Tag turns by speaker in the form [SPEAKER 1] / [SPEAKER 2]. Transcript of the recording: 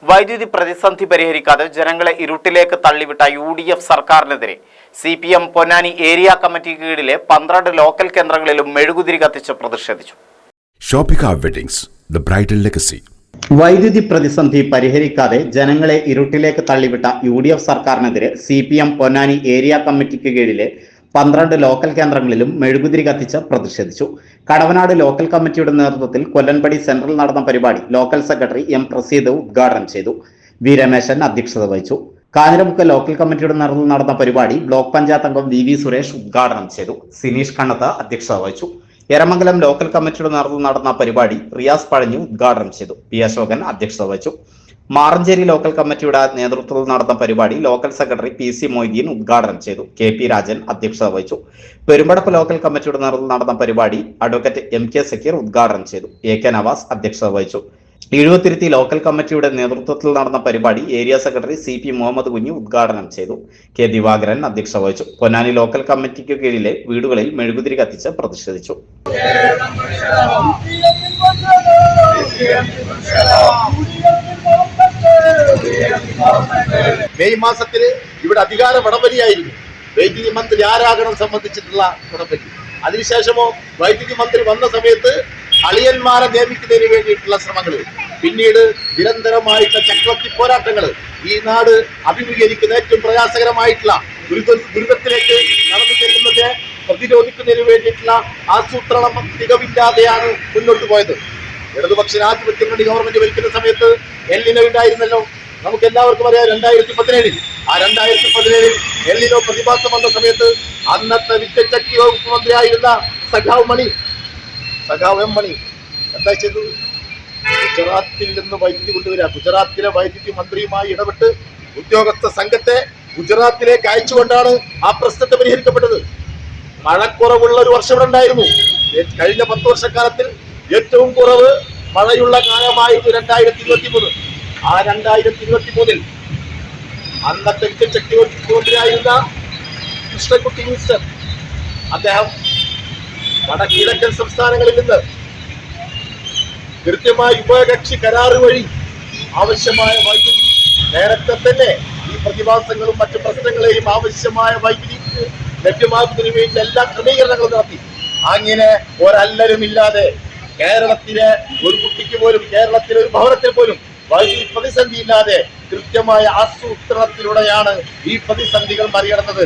[SPEAKER 1] വൈദ്യുതി പ്രതിസന്ധി പരിഹരിക്കാതെ ജനങ്ങളെ ഇരുട്ടിലേക്ക് തള്ളിവിട്ട UDF സർക്കാരിനെതിരെ CPM പൊന്നാനി ഏരിയ കമ്മിറ്റിക്ക് കീഴിലെ 12 ലോക്കൽ കേന്ദ്രങ്ങളിലും മെഴുകുതിരി കത്തിച്ച് പ്രതിഷേധിച്ചു.
[SPEAKER 2] Shoppika weddings, the bridal legacy.
[SPEAKER 3] വൈദ്യുതി പ്രതിസന്ധി പരിഹരിക്കാതെ ജനങ്ങളെ ഇരുട്ടിലേക്ക് തള്ളിവിട്ട UDF സർക്കാരിനെതിരെ CPM പൊന്നാനി ഏരിയ കമ്മിറ്റിക്ക് കീഴിലെ 12 ലോക്കൽ കേന്ദ്രങ്ങളിലും മെഴുകുതിരി കത്തിച്ച് പ്രതിഷേധിച്ചു. കടവനാട് ലോക്കൽ കമ്മിറ്റിയുടെ നേതൃത്വത്തിൽ കൊല്ലൻപടി സെൻട്രൽ നടന്ന പരിപാടി ലോക്കൽ സെക്രട്ടറി M പ്രസീദ് ഉദ്ഘാടനം ചെയ്തു. V രമേശൻ അധ്യക്ഷത വഹിച്ചു. കാഞ്ഞിരമുക്ക് ലോക്കൽ കമ്മിറ്റിയുടെ നേതൃത്വത്തിൽ നടന്ന പരിപാടി ബ്ലോക്ക് പഞ്ചായത്ത് അംഗം VV സുരേഷ് ഉദ്ഘാടനം ചെയ്തു. സിനീഷ് കണ്ണത്ത് അധ്യക്ഷത വഹിച്ചു. എരമംഗലം ലോക്കൽ കമ്മിറ്റിയുടെ നേതൃത്വത്തിൽ നടന്ന പരിപാടി റിയാസ് പഴഞ്ഞു ഉദ്ഘാടനം ചെയ്തു. P അശോകൻ അധ്യക്ഷത വഹിച്ചു. മാറഞ്ചേരി ലോക്കൽ കമ്മിറ്റിയുടെ നേതൃത്വത്തിൽ നടന്ന പരിപാടി ലോക്കൽ സെക്രട്ടറി PC മൊയ്തീൻ ഉദ്ഘാടനം ചെയ്തു. KP രാജൻ അധ്യക്ഷത വഹിച്ചു. പെരുമ്പടപ്പ് ലോക്കൽ കമ്മിറ്റിയുടെ നേതൃത്വത്തിൽ നടന്ന പരിപാടി അഡ്വക്കേറ്റ് MK സക്കീർ ഉദ്ഘാടനം ചെയ്തു. AK നവാസ് അധ്യക്ഷത വഹിച്ചു. എഴുപത്തിരുത്തി ലോക്കൽ കമ്മിറ്റിയുടെ നേതൃത്വത്തിൽ നടന്ന പരിപാടി ഏരിയ സെക്രട്ടറി CP മുഹമ്മദ് കുഞ്ഞു ഉദ്ഘാടനം ചെയ്തു. K ദിവാകരൻ അധ്യക്ഷത വഹിച്ചു. പൊന്നാനി ലോക്കൽ കമ്മിറ്റിക്ക് കീഴിലെ വീടുകളിൽ മെഴുകുതിരി കത്തിച്ച് പ്രതിഷേധിച്ചു.
[SPEAKER 4] മെയ് മാസത്തിൽ ഇവിടെ അധികാര വടംവലിയായിരുന്നു. വൈദ്യുതി മന്ത്രി ആരാകണം സംബന്ധിച്ചിട്ടുള്ള വടംവലി. അതിനുശേഷമോ വൈദ്യുതി മന്ത്രി വന്ന സമയത്ത് അളിയന്മാരെ നിയമിക്കുന്നതിന് വേണ്ടിയിട്ടുള്ള ശ്രമങ്ങൾ, പിന്നീട് നിരന്തരമായിട്ടുള്ള ചക്രവർത്തി പോരാട്ടങ്ങൾ, ഈ നാട് അഭിമുഖീകരിക്കുന്ന ഏറ്റവും പ്രയാസകരമായിട്ടുള്ള ദുരിതത്തിലേക്ക് നടന്നു ചെല്ലുന്നതിനെ പ്രതിരോധിക്കുന്നതിന് വേണ്ടിയിട്ടുള്ള ആസൂത്രണം തികവില്ലാതെയാണ് മുന്നോട്ട് പോയത്. ഇടതുപക്ഷ ജനാധിപത്യ മുന്നണി ഗവൺമെന്റ് ഭരിക്കുന്ന സമയത്ത് എൽനിനോ ഉണ്ടായിരുന്നല്ലോ. നമുക്ക് എല്ലാവർക്കും അറിയാം. 2017 ആ 2017 എൽനിനോ പ്രതിഭാസം വന്ന സമയത്ത് അന്നത്തെ വിദ്യുച്ഛക്തി വകുപ്പ് മന്ത്രിയായിരുന്ന സഖാവ് M മണി എന്താ ചെയ്തത്? ഗുജറാത്തിൽ നിന്ന് വൈദ്യുതി കൊണ്ടുവരിക, ഗുജറാത്തിലെ വൈദ്യുതി മന്ത്രിയുമായി ഇടപെട്ട് ഉദ്യോഗസ്ഥ സംഘത്തെ ഗുജറാത്തിലേക്ക് അയച്ചുകൊണ്ടാണ് ആ പ്രശ്നത്തെ പരിഹരിക്കപ്പെട്ടത്. മഴക്കുറവുള്ള ഒരു വർഷം ഇവിടെ ഉണ്ടായിരുന്നു. കഴിഞ്ഞ 10 വർഷക്കാലത്തിൽ ഏറ്റവും കുറവ് മഴയുള്ള കാലമായിരുന്നു 2023. ആ 2023 അന്നത്തെ വിദ്യുച്ഛക്തി മന്ത്രിയായിരുന്ന കൃഷ്ണൻകുട്ടി മിനിസ്റ്റർ അദ്ദേഹം വടക്കിഴക്കൻ സംസ്ഥാനങ്ങളിൽ നിന്ന് കൃത്യമായി ഉഭയകക്ഷി കരാറ് വഴി ആവശ്യമായ വൈദ്യുതി നേരത്തെ തന്നെ ഈ പ്രതിഭാസങ്ങളും മറ്റു പ്രശ്നങ്ങളെയും ആവശ്യമായ വൈദ്യുതി ലഭ്യമാക്കുന്നതിന് വേണ്ടി എല്ലാ ക്രമീകരണങ്ങളും നടത്തി. അങ്ങനെ ഒരല്ലരുമില്ലാതെ കേരളത്തിലെ ഒരു കുട്ടിക്ക് പോലും, കേരളത്തിലെ ഒരു ഭവനത്തിൽ പോലും വൈദ്യുതി പ്രതിസന്ധി ഇല്ലാതെ കൃത്യമായ ആസൂത്രണത്തിലൂടെയാണ് ഈ പ്രതിസന്ധികൾ മറികടന്നത്.